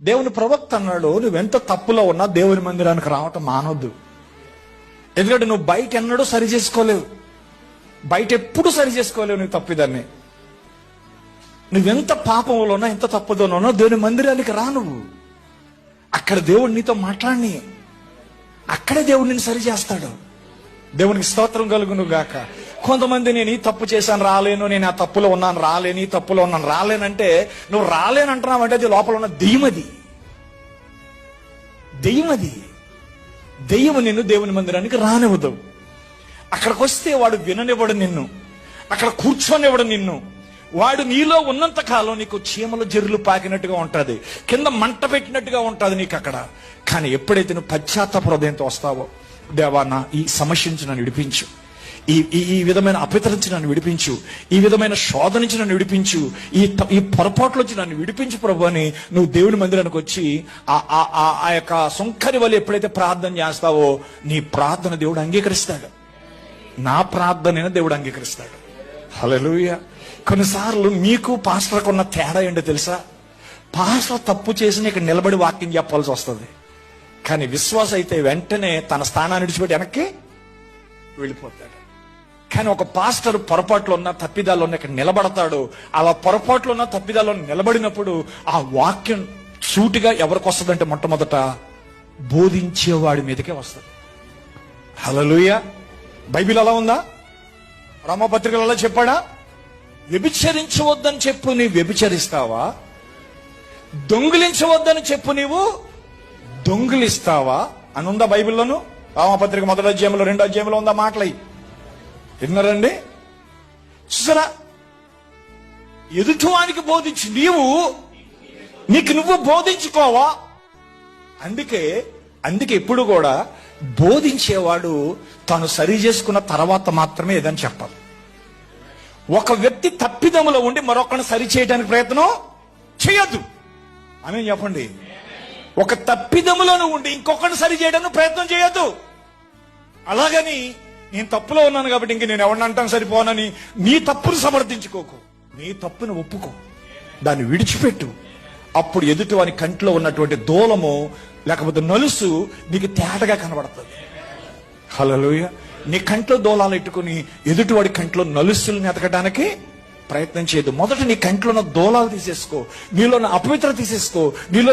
దేవుని ప్రవక్త అన్నాడు, నువ్వెంత తప్పులో ఉన్నా దేవుని మందిరానికి రావటం మానొద్దు. ఎందుకంటే నువ్వు బయట ఎన్నడూ సరి చేసుకోలేవు, బయట ఎప్పుడు సరి చేసుకోలేవు నీ తప్పిదాన్ని. నువ్వెంత పాపంలో ఉన్నా, ఎంత తప్పుదోనో ఉన్నా దేవుని మందిరానికి రా. నువ్వు అక్కడ దేవుడు నీతో మాట్లాడి, అక్కడే దేవుడు నిన్ను సరి చేస్తాడు. దేవునికి స్తోత్రం కలుగును గాక. కొంతమంది నేను ఈ తప్పు చేశాను రాలేను, నేను ఆ తప్పులో ఉన్నాను రాలేను, ఈ తప్పులో ఉన్నాను రాలేనంటే, నువ్వు రాలేనంటున్నావంటే అది లోపల ఉన్న దెయ్యమది. దెయ్యం నిన్ను దేవుని మందిరానికి రానివ్వదు. అక్కడికి వస్తే వాడు విననివ్వడు నిన్ను, అక్కడ కూర్చొనివ్వడు నిన్ను. వాడు నీలో ఉన్నంత కాలం నీకు చీమల జెర్రులు పాకినట్టుగా ఉంటుంది, కింద మంట పెట్టినట్టుగా ఉంటుంది నీకు అక్కడ. కానీ ఎప్పుడైతే నువ్వు పశ్చాత్తాప హృదయంతో వస్తావో, దేవా నా ఈ సమస్య నుంచి నన్ను విడిపించు, ఈ విధమైన అపవిత్ర నుంచి నన్ను విడిపించు, ఈ విధమైన శోధన నుంచి నన్ను విడిపించు, ఈ పొరపాట్ల నుంచి నన్ను విడిపించు ప్రభు అని నువ్వు దేవుని మందిరానికి వచ్చి ఆ యొక్క సుంకరి వల్ల ఎప్పుడైతే ప్రార్థన చేస్తావో, నీ ప్రార్థన దేవుడు అంగీకరిస్తాడు. నా ప్రార్థన దేవుడు అంగీకరిస్తాడు. హల్లెలూయా. కొన్నిసార్లు మీకు పాస్టర్కు ఉన్న తేడా ఏంటో తెలుసా? పాస్టర్ తప్పు చేసి ఇక్కడ నిలబడి వాక్యం చెప్పాల్సి వస్తుంది, కానీ విశ్వాస అయితే వెంటనే తన స్థానాన్ని విడిచిపెట్టి వెనక్కి వెళ్ళిపోతాడు. కానీ ఒక పాస్టర్ పొరపాట్లు ఉన్న తప్పిదాల్లో ఉన్న ఇక్కడ నిలబడతాడు. అలా పొరపాట్లు ఉన్న తప్పిదాల్లో నిలబడినప్పుడు ఆ వాక్యం సూటిగా ఎవరికి వస్తుందంటే, మొట్టమొదట బోధించేవాడి మీదకే వస్తుంది. హల్లెలూయా. బైబిల్ అలా ఉందా? రామపత్రికలు అలా చెప్పాడా? వ్యభిచరించవద్దని చెప్పు నీవు వ్యభిచరిస్తావా? దొంగిలించవద్దని చెప్పు నీవు దొంగిలిస్తావా అని ఉందా బైబిల్లోను? రామపత్రిక 1వ అధ్యాయంలో 2వ అధ్యాయంలో ఉందా మాటలు? విన్నారండి? చూసారా? ఎదుటివానికి బోధించి నీకు నువ్వు బోధించుకోవా? అందుకే ఎప్పుడు కూడా బోధించేవాడు తాను సరి చేసుకున్న తర్వాత మాత్రమే ఏదని చెప్పాలి. ఒక వ్యక్తి తప్పిదములో ఉండి మరొకరిని సరి చేయడానికి ప్రయత్నం చేయొద్దు. ఆమె చెప్పండి. ఒక తప్పిదములను ఉండి ఇంకొకరిని సరి చేయడానికి ప్రయత్నం చేయొద్దు. అలాగని నేను తప్పులో ఉన్నాను కాబట్టి ఇంక నేను ఎవరిని అంటాను సరిపోనని నీ తప్పును సమర్థించుకోకు. నీ తప్పును ఒప్పుకో, దాన్ని విడిచిపెట్టు. అప్పుడు ఎదుటి వారి కంట్లో ఉన్నటువంటి దూలము లేకపోతే నలుసు నీకు తేటగా కనబడుతుంది. హల్లెలూయా. నీ కంట్లో దూలాలు ఎట్టుకుని ఎదుటివాడి కంట్లో నలుసులను ఎతకడానికి ప్రయత్నం చేయదు. మొదట నీ కంట్లో ఉన్న దూలాలు తీసేసుకో, నీలో ఉన్న అపవిత్రత తీసేసుకో, నీలో